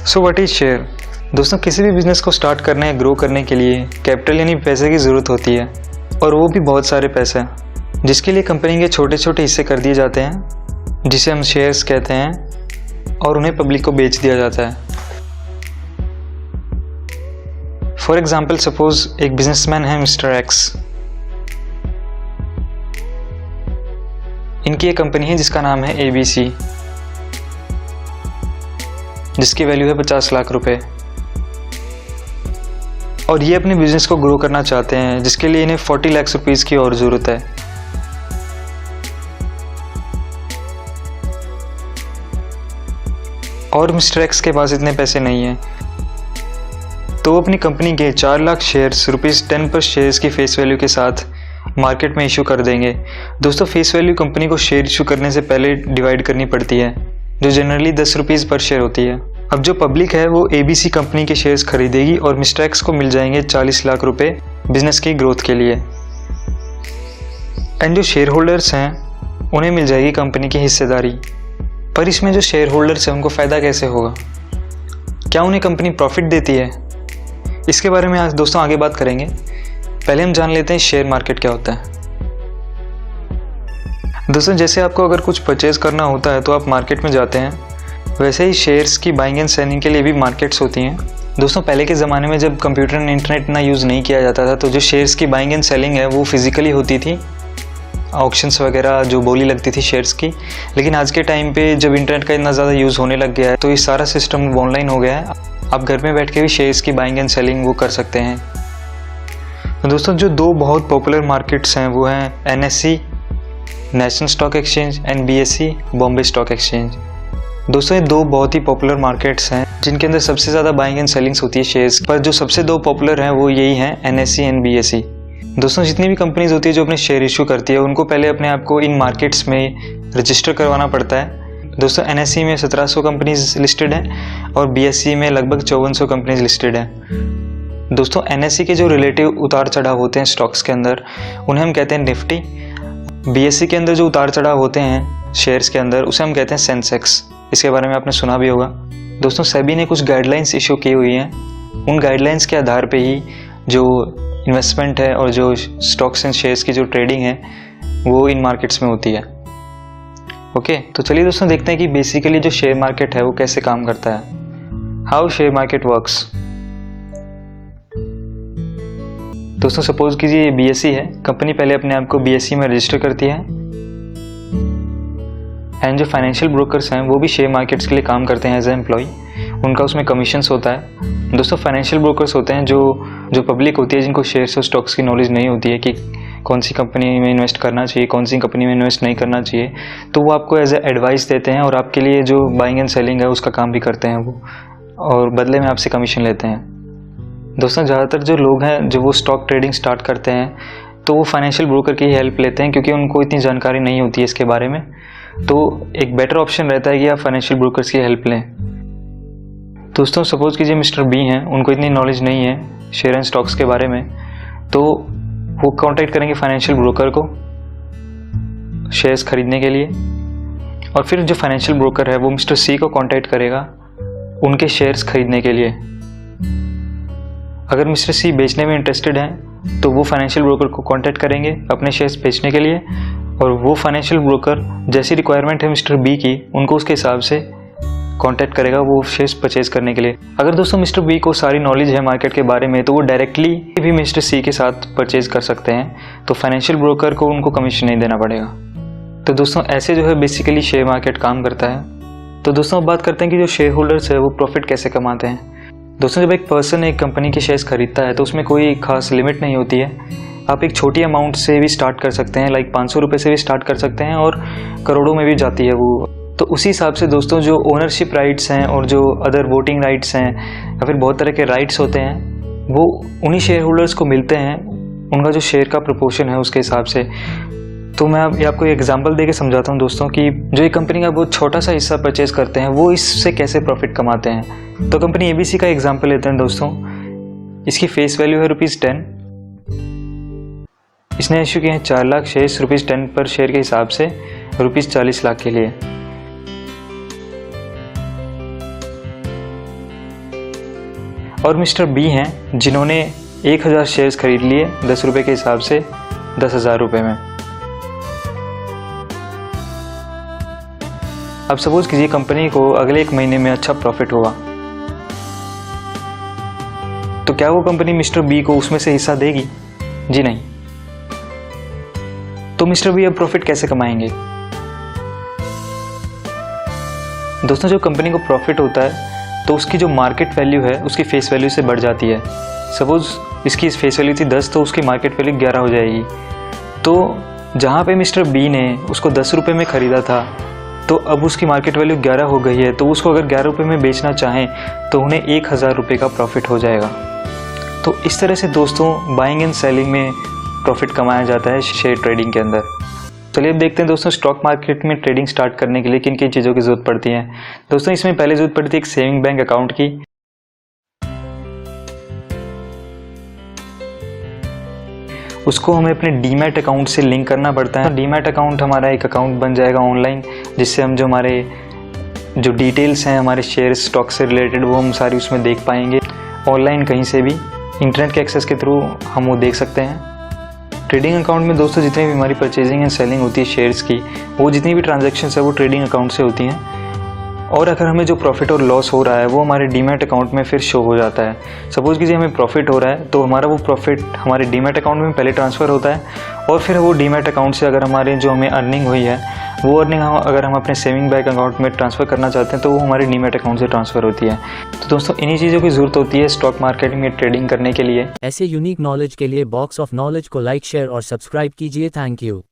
So what is share. दोस्तों, किसी भी बिजनेस को स्टार्ट करने या ग्रो करने के लिए कैपिटल यानी पैसे की ज़रूरत होती है, और वो भी बहुत सारे पैसे, जिसके लिए कंपनी के छोटे छोटे हिस्से कर दिए जाते हैं जिसे हम शेयर्स कहते हैं, और उन्हें पब्लिक को बेच दिया जाता है। फॉर एग्जाम्पल, सपोज एक बिजनेसमैन है मिस्टर एक्स। इनकी एक कंपनी है जिसका नाम है ABC, जिसकी वैल्यू है 50 लाख रुपए, और ये अपने बिजनेस को ग्रो करना चाहते हैं, जिसके लिए इन्हें 40 लाख रुपीस की और ज़रूरत है। और मिस्टर एक्स के पास इतने पैसे नहीं हैं, तो वो अपनी कंपनी के 4 लाख शेयर्स ₹10 पर शेयर्स की फेस वैल्यू के साथ मार्केट में इशू कर देंगे। दोस्तों, फेस वैल्यू कंपनी को शेयर इशू करने से पहले डिवाइड करनी पड़ती है, जो जनरली ₹10 पर शेयर होती है। अब जो पब्लिक है वो ABC कंपनी के शेयर्स खरीदेगी और मिस्टर एक्स को मिल जाएंगे 40 लाख रुपए बिजनेस की ग्रोथ के लिए। एंड जो शेयर होल्डर्स हैं उन्हें मिल जाएगी कंपनी की हिस्सेदारी। पर इसमें जो शेयर होल्डर्स हैं उनको फ़ायदा कैसे होगा? क्या उन्हें कंपनी प्रॉफिट देती है? इसके बारे में आज दोस्तों आगे बात करेंगे। पहले हम जान लेते हैं शेयर मार्केट क्या होता है। दोस्तों, जैसे आपको अगर कुछ परचेज करना होता है तो आप मार्केट में जाते हैं, वैसे ही शेयर्स की बाइंग एंड सेलिंग के लिए भी मार्केट्स होती हैं। दोस्तों, पहले के ज़माने में जब कंप्यूटर एंड इंटरनेट ना यूज़ नहीं किया जाता था, तो जो शेयर्स की बाइंग एंड सेलिंग है वो फिजिकली होती थी, ऑक्शंस वगैरह जो बोली लगती थी शेयर्स की। लेकिन आज के टाइम पे जब इंटरनेट का इतना ज़्यादा यूज़ होने लग गया है, तो ये सारा सिस्टम ऑनलाइन हो गया है। आप घर में बैठ के भी शेयर्स की बाइंग एंड सेलिंग वो कर सकते हैं। तो दोस्तों, जो दो बहुत पॉपुलर मार्केट्स हैं वो हैं NSE national stock exchange and BSE Bombay stock exchange. दोस्तों, ये दो बहुत ही पॉपुलर मार्केट्स हैं जिनके अंदर सबसे ज़्यादा बाइंग एंड सेलिंग्स होती है शेयर्स, पर जो सबसे दो पॉपुलर हैं वो यही हैं NSE एंड BSE। दोस्तों, जितनी भी कंपनीज होती है जो अपने शेयर इशू करती है, उनको पहले अपने आप को इन मार्केट्स में रजिस्टर करवाना पड़ता है। दोस्तों, NSE में 1700 कंपनीज लिस्टेड हैं और BSE में लगभग 5400 कंपनीज लिस्टेड हैं। दोस्तों, NSE के जो रिलेटिव उतार चढ़ाव होते हैं स्टॉक्स के अंदर, उन्हें हम कहते हैं निफ्टी। BSE के अंदर जो उतार चढ़ाव होते हैं शेयर्स के अंदर, उसे हम कहते हैं सेंसेक्स। इसके बारे में आपने सुना भी होगा। दोस्तों, सेबी ने कुछ गाइडलाइंस इशू की हुई हैं। उन गाइडलाइंस के आधार पे ही जो इन्वेस्टमेंट है और जो स्टॉक्स एंड शेयर्स की जो ट्रेडिंग है वो इन मार्केट्स में होती है। ओके, तो चलिए दोस्तों देखते हैं कि बेसिकली जो शेयर मार्केट है वो कैसे काम करता है। How share market works. दोस्तों, सपोज कीजिए BSE है। कंपनी पहले अपने आप को BSE में रजिस्टर करती है, एंड जो फाइनेंशियल ब्रोकर्स हैं वो भी शेयर मार्केट्स के लिए काम करते हैं एज ए एम्प्लॉय। उनका उसमें कमीशंस होता है। दोस्तों, फाइनेंशियल ब्रोकर्स होते हैं जो पब्लिक होती है, जिनको शेयर्स और स्टॉक्स की नॉलेज नहीं होती है कि कौन सी कंपनी में इन्वेस्ट करना चाहिए, कौन सी कंपनी में इन्वेस्ट नहीं करना चाहिए, तो वो आपको एज ए एडवाइस देते हैं और आपके लिए जो बाइंग एंड सेलिंग है उसका काम भी करते हैं वो, और बदले में आपसे कमीशन लेते हैं। दोस्तों, ज़्यादातर जो लोग हैं जो वो स्टॉक ट्रेडिंग स्टार्ट करते हैं तो वो फाइनेंशियल ब्रोकर की हेल्प लेते हैं, क्योंकि उनको इतनी जानकारी नहीं होती है इसके बारे में। तो एक बेटर ऑप्शन रहता है कि आप फाइनेंशियल ब्रोकर्स की हेल्प लें। दोस्तों, सपोज कीजिए मिस्टर B हैं, उनको इतनी नॉलेज नहीं है शेयर एंड स्टॉक्स के बारे में, तो वो कांटेक्ट करेंगे फाइनेंशियल ब्रोकर को शेयर्स खरीदने के लिए, और फिर जो फाइनेंशियल ब्रोकर है वो मिस्टर C को कांटेक्ट करेगा उनके शेयर्स खरीदने के लिए। अगर मिस्टर C बेचने में इंटरेस्टेड हैं तो वो फाइनेंशियल ब्रोकर को कांटेक्ट करेंगे अपने शेयर्स बेचने के लिए, और वो फाइनेंशियल ब्रोकर जैसी रिक्वायरमेंट है मिस्टर B की, उनको उसके हिसाब से कांटेक्ट करेगा वो शेयर्स परचेज करने के लिए। अगर दोस्तों मिस्टर B को सारी नॉलेज है मार्केट के बारे में, तो वो डायरेक्टली भी मिस्टर C के साथ परचेज कर सकते हैं, तो फाइनेंशियल ब्रोकर को उनको कमीशन नहीं देना पड़ेगा। तो दोस्तों, ऐसे जो है बेसिकली शेयर मार्केट काम करता है। तो दोस्तों, अब बात करते हैं कि जो शेयर होल्डर्स है वो प्रॉफिट कैसे कमाते हैं। दोस्तों, जब एक पर्सन एक कंपनी के शेयर्स खरीदता है तो उसमें कोई खास लिमिट नहीं होती है। आप एक छोटी अमाउंट से भी स्टार्ट कर सकते हैं, लाइक 500 रुपये से भी स्टार्ट कर सकते हैं, और करोड़ों में भी जाती है वो। तो उसी हिसाब से दोस्तों, जो ओनरशिप राइट्स हैं और जो अदर वोटिंग राइट्स हैं या फिर बहुत तरह के राइट्स होते हैं, वो उन्हीं शेयर होल्डर्स को मिलते हैं, उनका जो शेयर का प्रोपोर्शन है उसके हिसाब से। तो मैं आपको एग्जांपल देके समझाता हूँ दोस्तों कि जो एक कंपनी का बहुत छोटा सा हिस्सा परचेज करते हैं वो इससे कैसे प्रॉफिट कमाते हैं। तो कंपनी ABC का एग्जांपल लेते हैं दोस्तों। इसकी फेस वैल्यू है ₹10। इसने इशू किए हैं 4 लाख शेयर्स ₹10 पर शेयर के हिसाब से ₹40 लाख के लिए। और मिस्टर बी हैं जिन्होंने 1000 शेयर्स खरीद लिए 10 रुपये के हिसाब से 10,000 रुपये में। अब सपोज कीजिए कंपनी को अगले 1 महीने में अच्छा प्रॉफिट हुआ, तो क्या वो कंपनी मिस्टर बी को उसमें से हिस्सा देगी? जी नहीं। तो मिस्टर बी अब प्रॉफिट कैसे कमाएंगे? दोस्तों, जब कंपनी को प्रॉफिट होता है तो उसकी जो मार्केट वैल्यू है उसकी फेस वैल्यू से बढ़ जाती है। सपोज इसकी फेस वैल्यू थी 10, तो उसकी मार्केट वैल्यू 11 हो जाएगी। तो जहाँ पे मिस्टर बी ने उसको 10 रुपये में ख़रीदा था, तो अब उसकी मार्केट वैल्यू 11 हो गई है, तो उसको अगर 11 रुपये में बेचना चाहें तो उन्हें 1000 रुपये का प्रॉफिट हो जाएगा। तो इस तरह से दोस्तों बाइंग एंड सेलिंग में प्रॉफिट कमाया जाता है शेयर ट्रेडिंग के अंदर। चलिए अब देखते हैं दोस्तों स्टॉक मार्केट में ट्रेडिंग स्टार्ट करने के लिए किन किन चीज़ों की ज़रूरत पड़ती है। दोस्तों, इसमें पहले ज़रूरत पड़ती है एक सेविंग बैंक अकाउंट की। उसको हमें अपने डीमैट अकाउंट से लिंक करना पड़ता है। डीमैट अकाउंट हमारा एक अकाउंट बन जाएगा ऑनलाइन, जिससे हम जो हमारे जो डिटेल्स हैं हमारे शेयर स्टॉक से रिलेटेड वो हम सारी उसमें देख पाएंगे। ऑनलाइन कहीं से भी इंटरनेट के एक्सेस के थ्रू हम वो देख सकते हैं। ट्रेडिंग अकाउंट में दोस्तों जितनी भी हमारी परचेजिंग एंड सेलिंग होती है शेयर्स की, वो जितनी भी ट्रांजैक्शंस है वो ट्रेडिंग अकाउंट से होती हैं। और अगर हमें जो प्रॉफिट और लॉस हो रहा है वो हमारे डीमैट अकाउंट में फिर शो हो जाता है। सपोज कीजिए हमें प्रॉफिट हो रहा है तो हमारा वो प्रॉफिट हमारे डीमैट अकाउंट में पहले ट्रांसफ़र होता है, और फिर वो डीमैट अकाउंट से अगर हमारे जो हमें अर्निंग हुई है वो अर्निंग अगर हम अपने सेविंग बैंक अकाउंट में ट्रांसफ़र करना चाहते हैं तो वो हमारे डीमैट अकाउंट से ट्रांसफ़र होती है। तो दोस्तों इन्हीं चीज़ों की ज़रूरत होती है स्टॉक मार्केट में ट्रेडिंग करने के लिए। ऐसे यूनिक नॉलेज के लिए बॉक्स ऑफ नॉलेज को लाइक, शेयर और सब्सक्राइब कीजिए। Thank you.